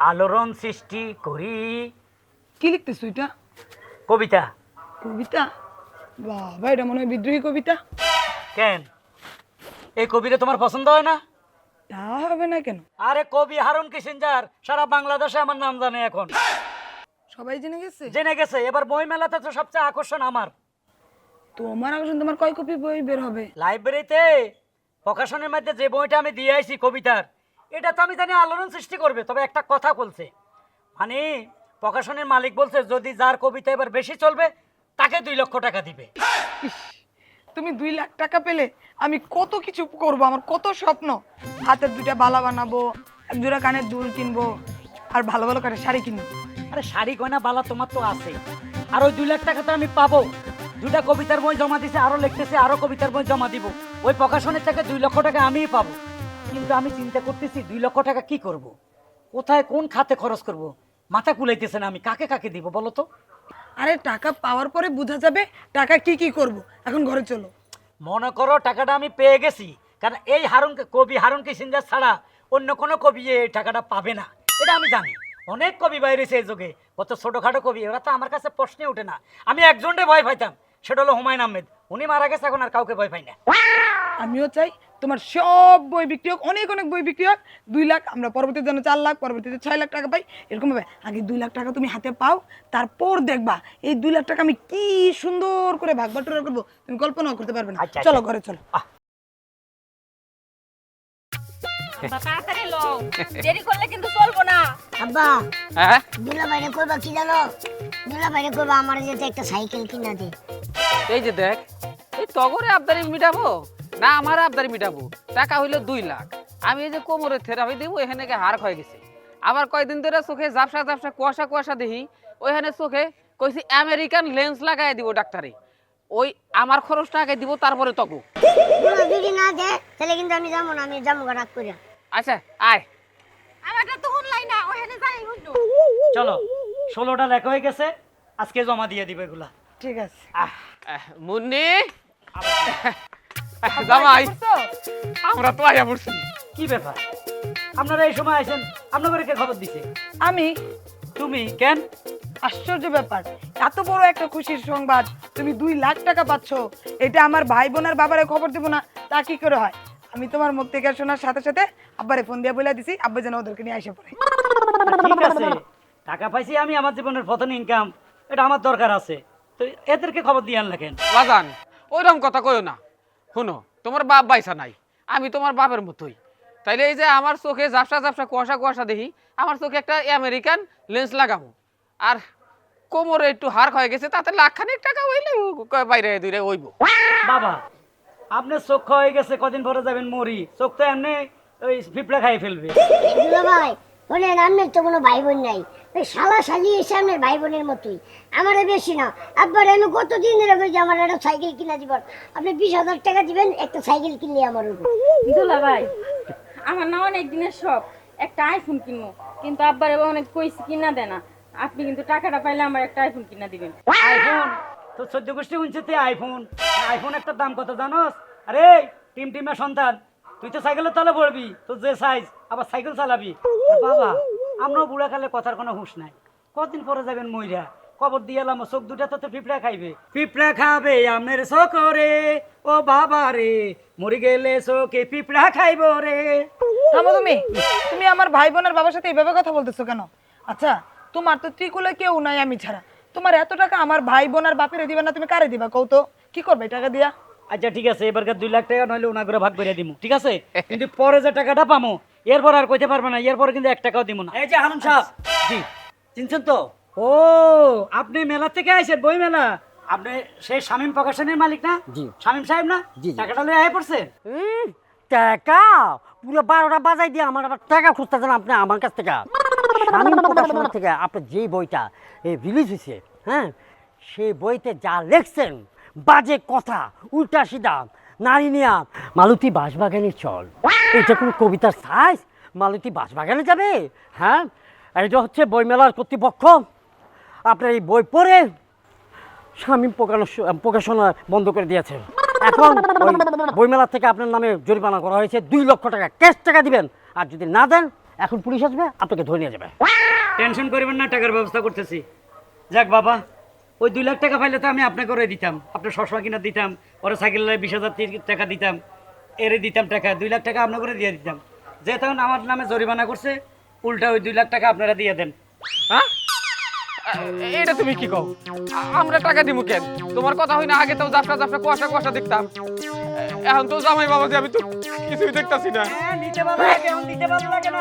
আলোড়ন সৃষ্টি করি। কি লিখতেছ এটা? কবিতা। কবিতা? বাবা, এটা মনে হয় বিদ্রোহী কবিতা। কেন, এই কবিতা তোমার পছন্দ হয় না? তা হবে না কেন? আরে কবি হারুন কিসিঞ্জার সারা বাংলাদেশে আমার নাম জানে এখন। সবাই জেনে গেছে? জেনে গেছে। এবার বই মেলাতে তো সবচেয়ে আকর্ষণ আমার। তোমার আকর্ষণ, তোমার কয় কপি বই বের হবে? লাইব্রেরিতে প্রকাশনের মধ্যে যে বইটা আমি দিয়ে আইছি কবিতার, এটা তো আমি জানি আলোড়ন সৃষ্টি করবে। তবে একটা কথা বলছে, মানে প্রকাশনের মালিক বলছে যদি যার কবিতা এবার বেশি চলবে তাকে 2 লক্ষ টাকা দিবে। ইস, তুমি 2 লাখ টাকা পেলে আমি কত কিছু করব। আমার কত স্বপ্ন। হাতের 2টা বালা বানাবো, 1 জোড়া কানের দুল কিনবো, আর ভালো ভালো কানের শাড়ি কিনবো। আরে শাড়ি গয়না বালা তোমার তো আছে, আর ওই 2 লাখ টাকা তো আমি পাবো। 2টা কবিতার বই জমা দিছে, আরো লিখতেছে, আরো কবিতার বই জমা দিব। ওই প্রকাশনের থেকে 2 লক্ষ টাকা আমিই পাবো। কিন্তু আমি চিন্তা করতেছি 2 লক্ষ টাকা কি করব, কোথায় কোন খাতে খরচ করব, মাথা কুলাইতেছে না। আমি কাকে কাকে দিব বলো তো? আরে টাকা পাওয়ার পরে বোঝা যাবে টাকা কি কি করব। এখন ঘরে চলো। মনে করো টাকাটা আমি পেয়ে গেছি, কারণ এই কবি হারুন কিসিঞ্জার ছাড়া অন্য কোনো কবি এই টাকাটা পাবে না, এটা আমি জানি। অনেক কবি বাইরেছে এই যুগে, কত ছোটখাটো কবি, ওরা তো আমার কাছে প্রশ্নে ওঠে না। আমি একজনকে ভয় পাইতাম, সেটা হলো হুমায়ুন আহমেদ। উনি মারা গেছে, এখন আর কাউকে ভয় পাই না। আমিও চাই তোমার সব বই বিক্রি হোক, অনেক অনেক বই বিক্রি হোক। 2 লাখ, আমরা পরবর্তীতে যেন 4 লাখ, পরবর্তীতে 6 লাখ টাকা পাই, এরকম ভাবে। আগে 2 লাখ টাকা তুমি হাতে পাও, তারপর দেখবা এই 2 লাখ টাকা আমি কি সুন্দর করে ভাগ বাটোয়ারা করবো, তুমি কল্পনাও করতে পারবে না। আচ্ছা, চলো আচ্ছা। ঘরে চলো। তাড়াতাড়ি লও, দেরি করলে কিন্তু চলবো না। আব্বা, হ্যাঁ দুলা ভাইরে কইবা কি জানো? দুলা ভাইরে কইবা আমার যেতে একটা সাইকেল কিনা দে। এই যে দেখ, এই তগরে আবদারি মিটাবো না আমার আবদারি মিটাবো? টাকা হইলো 2 লাখ। আমি এই যে কোমরে থেরাপি দিব, এখানে হাড় হয়ে গেছে। আবার কয়দিন ধরে চোখে ঝাপসা ঝাপসা কুয়াশা কুয়াশা দেখি, ওইখানে চোখে কইছি আমেরিকান লেন্স লাগাই দিব ডাক্তারে। ওই আমার খরচটা আগে দিব, তারপরে তকু। দুলা যদি না দে তাহলে কিন্তু আমি যাবো না, আমি যাবো রাগ কইরা। আচ্ছা আয়। আমারটা তো হুনলাই না, ওখানে যাই হুনলো। চলো, 16টা লেখা হয়ে গেছে, আজকে জমা দিয়ে দিবে এগুলা। ঠিক আছে। মুন্নি, জামাই, বুঝছো? আমরা তো আয়া পড়ছি। কি ব্যাপার, আপনারা এই সময় আইছেন? আপনাদের কে খবর দিছে? আমি? তুমি কেন? আশ্চর্য ব্যাপার, এত বড় একটা খুশির সংবাদ, তুমি 2 লাখ টাকা পাচ্ছ, এটা আমার ভাই বোন আর বাবারে খবর দেবো না তা কি করে হয়? আমি তোমার মুখ থেকে শোনার সাথে সাথে আব্বারে ফোন দিয়ে বলে দিছি, আব্বা যেন ওদেরকে নিয়ে আসে পড়ে। ঠিক আছে, টাকা পাইছি আমি, আমার জীবনের প্রথম ইনকাম, এটা আমার দরকার আছে, তো এদেরকে খবর দিয়ে আনলে কেন? বাজান, ওইরকম কথা কইও না। শুনো, তোমার বাপ বাইসা নাই, আমি তোমার বাপের মতোই। তাইলে এই যে আমার চোখে ঝাপসা ঝাপসা কুয়াশা কুয়াশা দেখি, আমার চোখে একটা আমেরিকান লেন্স লাগাবো। আর কোমরে একটু হাড় হয়ে গেছে, তাতে লাখখানিক টাকা হইলে বাইরে দূরে হইব। বাবা, আপনার চোখ হয়ে গেছে, কদিন পরে যাবেন মরি, চোখ তো এমনি ওই পিঁপড়া খাই ফেলবে। দুলা ভাই বলেন, আপনার তো কোনো ভাই বোন নাই, ওই শালা শালি এসে আপনার ভাই বোনের মতোই। আমারে বেশি না, আব্বার আমি কতদিন ধরে কই যে আমার একটা সাইকেল কিনা দিবেন, আপনি 20,000 টাকা দিবেন, একটা সাইকেল কিনলে আমার উপর। দুলা ভাই, আমার না অনেক দিনের শখ একটা আইফোন কিনবো, কিন্তু আব্বার এবার অনেক কইছি কিনা দেনা। আপনি কিন্তু টাকাটা পাইলে আমার একটা আইফোন কিনা দিবেন। আইফোন তো 14 গোষ্ঠী উঞ্চতে আইফোন, আইফোন একটা দাম কত জানোস? আরে টিমটিমা সন্তান, তুই তো সাইকেলের তলে পড়বি, তোর যে সাইজ, আবার সাইকেল চালাবি। বাবা, আমরাও বুড়াকালে কথার কোনো হুঁশ নাই, কদিন পরে যাবেন মইরা, কবর দিয়ে এলাম, চোখ দুটা তো পিঁপড়া খাইবে, পিঁপড়া খাবে আমের চোখরে, ও বাবা রে, মরি গেলে চোখে পিঁপড়া খাইব রে। থামো তুমি, তুমি আমার ভাই বোনের বাবার সাথে এইভাবে কথা বলতেছো কেন? আচ্ছা, তোমার তো ত্রিকুলে কেউ নাই আমি ছাড়া, তোমার এত টাকা আমার ভাই বোন আর বাপেরে দিবা না, তুমি কারে দিবা কও তো? কি করবে এই টাকা দিয়া? আচ্ছা ঠিক আছে, এবারকার 2 লাখ টাকা নইলে ওনা করে ভাগ করে দিব, ঠিক আছে? কিন্তু পরে যে টাকাটা পামো, এরপর আর কইতে পারবে না, এরপরে কিন্তু 1 টাকাও দিব না। এই যে হারুন সাহেব, জি চিনছেন তো? ও, আপনি মেলা থেকে আইছেন, বই মেলা। আপনি সেই শামীম প্রকাশনের মালিক না? জি। শামীম সাহেব না? জি। টাকাটা লয়ে আয় পড়ছেন? টাকা পুরো 12টা বাজাই দিয়ে আমার আবার টাকা খুঁজতেছেন আপনি আমার কাছ থেকে। শামীম প্রকাশনা থেকে আপনার যেই বইটা রিলিজ হয়েছে, হ্যাঁ, সেই বইতে যা লিখছেন, বাজে কথা, উল্টা সিধা, নারী নিয়া, মালতী বাঁশবাগানে চল, এটা কোনো কবিতার সাইজ? মালতী বাঁশবাগানে যাবে? হ্যাঁ, এটা হচ্ছে বইমেলার কর্তৃপক্ষ আপনার এই বই পড়ে শামীম প্রকাশনা বন্ধ করে দিয়েছে। এখন ওই বইমেলা থেকে আপনার নামে জরিমানা করা হয়েছে, 2 লক্ষ টাকা ক্যাশ টাকা দিবেন, আর যদি না দেন এখন পুলিশ আসবে আপনাকে ধরে নিয়ে যাবে। টেনশন করবেন না, টাকার ব্যবস্থা করতেছি। যাক বাবা, ওই 2 লাখ টাকা পাইলে তো আমি আপনাকে করে দিতাম, আপনার সসমা কিনা দিতাম, ওরা সাইকেল 20,000 টাকা দিতাম, এরে দিতাম টাকা, 2 লাখ টাকা আপনার করে দিয়ে দিতাম। যে তখন আমার নামে জরিমানা করছে, উল্টা ওই 2 লাখ টাকা আপনারা দিয়ে দেন। হ্যাঁ এটা তুমি কি কও? আমরা টাকা দিব কেন? তোমার কথা হই না আগে তো জাফরা জাফরা কুয়াশা কুয়াশা দেখতাম, এখন তো জামাই বাবাজি আমি তো কিছুই দেখতাছি না। নিতে ভালো লাগে, দিতে ভালো লাগে না।